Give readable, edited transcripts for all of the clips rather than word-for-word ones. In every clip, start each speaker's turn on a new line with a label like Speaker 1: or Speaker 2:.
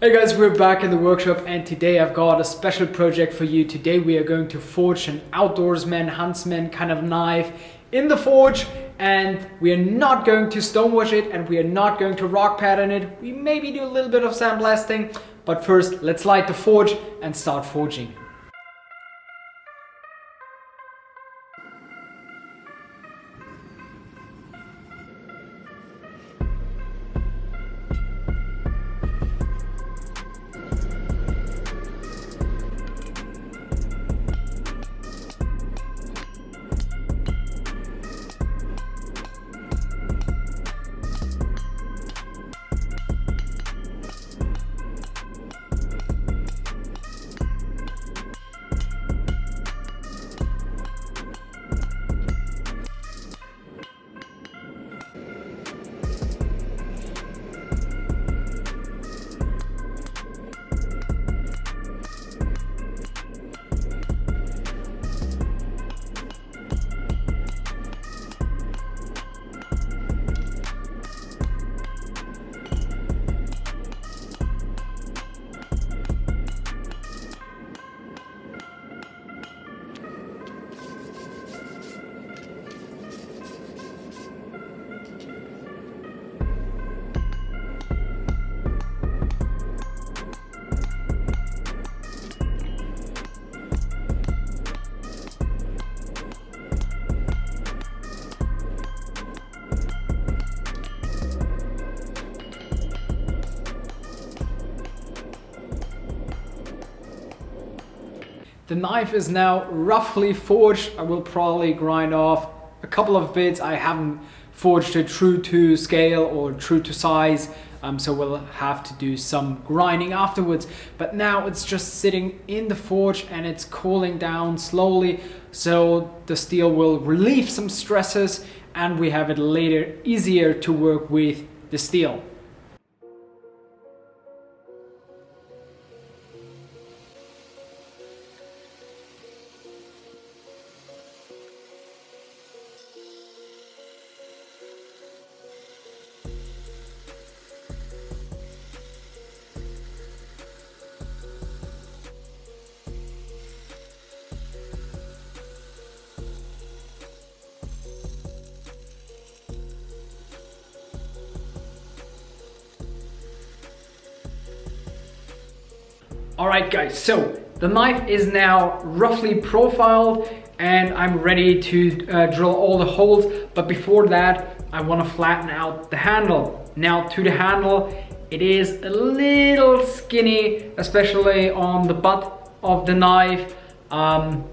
Speaker 1: Hey guys, we're back in the workshop and today I've got a special project for you. Today we are going to forge an outdoorsman, huntsman kind of knife in the forge, and we are not going to stonewash it and we are not going to rock pattern it. We maybe do a little bit of sandblasting, but first let's light the forge and start forging. The knife is now roughly forged. I will probably grind off a couple of bits. I haven't forged it true to scale or true to size, so we'll have to do some grinding afterwards. But now it's just sitting in the forge and it's cooling down slowly, so the steel will relieve some stresses and we have it later easier to work with the steel. Alright guys, so the knife is now roughly profiled and I'm ready to drill all the holes, but before that I want to flatten out the handle. Now to the handle, it is a little skinny, especially on the butt of the knife.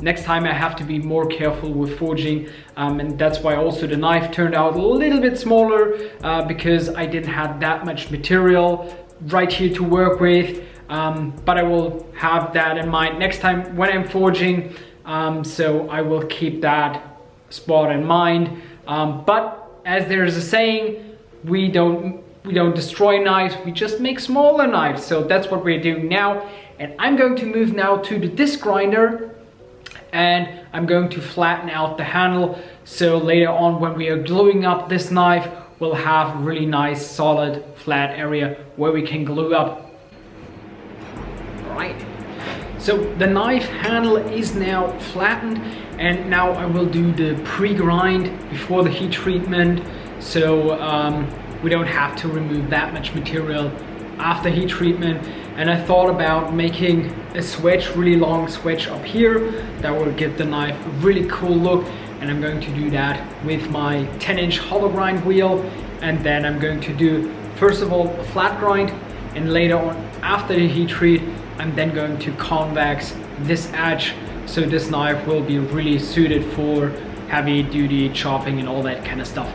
Speaker 1: Next time I have to be more careful with forging, and that's why also the knife turned out a little bit smaller, because I didn't have that much material right here to work with. But I will have that in mind next time when I'm forging, so I will keep that spot in mind. But as there's a saying, we don't destroy knives, we just make smaller knives. So that's what we're doing now, and I'm going to move now to the disc grinder and I'm going to flatten out the handle, so later on when we are gluing up this knife we'll have a really nice solid flat area where we can glue up. Right. So the knife handle is now flattened and now I will do the pre-grind before the heat treatment, so we don't have to remove that much material after heat treatment. And I thought about making a switch, really long switch up here that will give the knife a really cool look, and I'm going to do that with my 10-inch hollow grind wheel. And then I'm going to do first of all a flat grind, and later on after the heat treat I'm then going to convex this edge, so this knife will be really suited for heavy duty chopping and all that kind of stuff.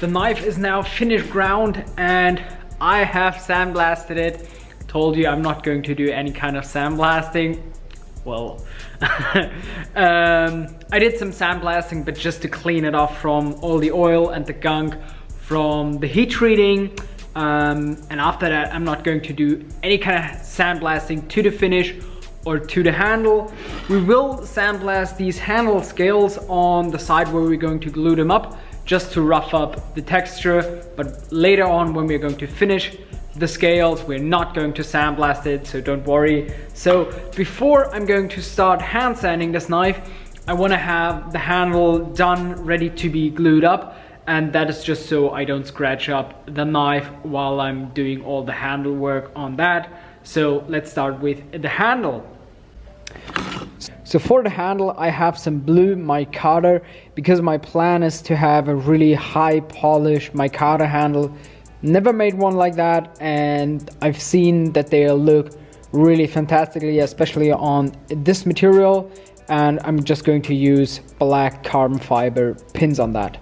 Speaker 1: The knife is now finished ground and I have sandblasted it. Told you I'm not going to do any kind of sandblasting. Well, I did some sandblasting, but just to clean it off from all the oil and the gunk from the heat treating. And after that, I'm not going to do any kind of sandblasting to the finish or to the handle. We will sandblast these handle scales on the side where we're going to glue them up, just to rough up the texture. But later on, when we're going to finish the scales, we're not going to sandblast it, so don't worry. So before I'm going to start hand sanding this knife, I want to have the handle done, ready to be glued up, and that is just so I don't scratch up the knife while I'm doing all the handle work on that. So let's start with the handle. So for the handle, I have some blue micarta because my plan is to have a really high polished micarta handle. Never made one like that, and I've seen that they look really fantastically, especially on this material, and I'm just going to use black carbon fiber pins on that.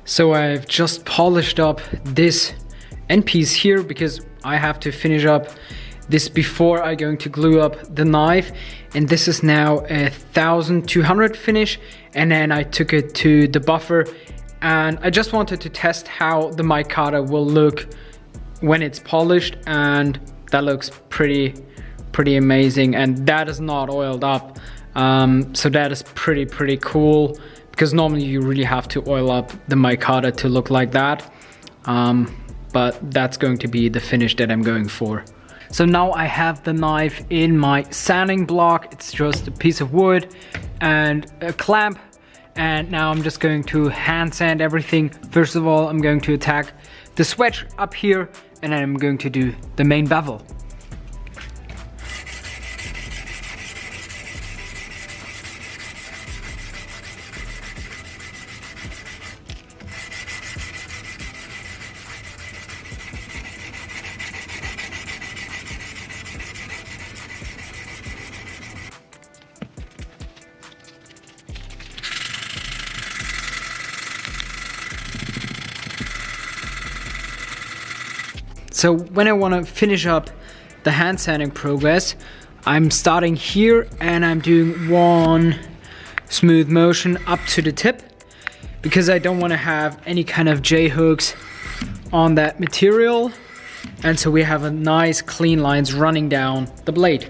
Speaker 1: So I've just polished up this end piece here because I have to finish up this before I'm going to glue up the knife. And this is now a 1200 finish, and then I took it to the buffer, and I just wanted to test how the micarta will look when it's polished, and that looks pretty amazing, and that is not oiled up. So that is pretty cool, because normally you really have to oil up the micarta to look like that. But that's going to be the finish that I'm going for. So now I have the knife in my sanding block. It's just a piece of wood and a clamp. And now I'm just going to hand sand everything. First of all, I'm going to attack the swedge up here, and then I'm going to do the main bevel. So when I want to finish up the hand sanding progress, I'm starting here and I'm doing one smooth motion up to the tip, because I don't want to have any kind of J-hooks on that material. And so we have a nice clean lines running down the blade.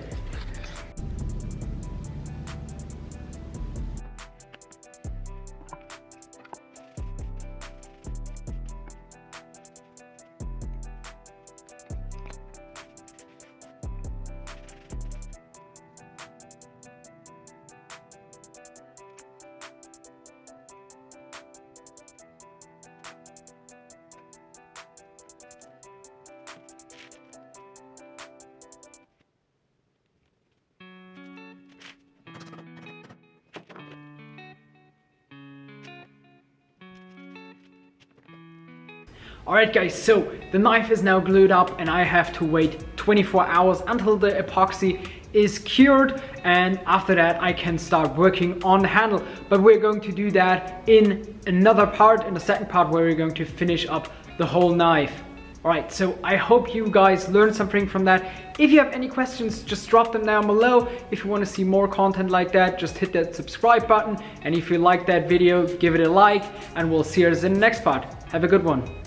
Speaker 1: Alright guys, so the knife is now glued up and I have to wait 24 hours until the epoxy is cured, and after that I can start working on the handle. But we're going to do that in another part, in the second part, where we're going to finish up the whole knife. Alright, so I hope you guys learned something from that. If you have any questions, just drop them down below. If you want to see more content like that, just hit that subscribe button. And if you like that video, give it a like, and we'll see you in the next part. Have a good one.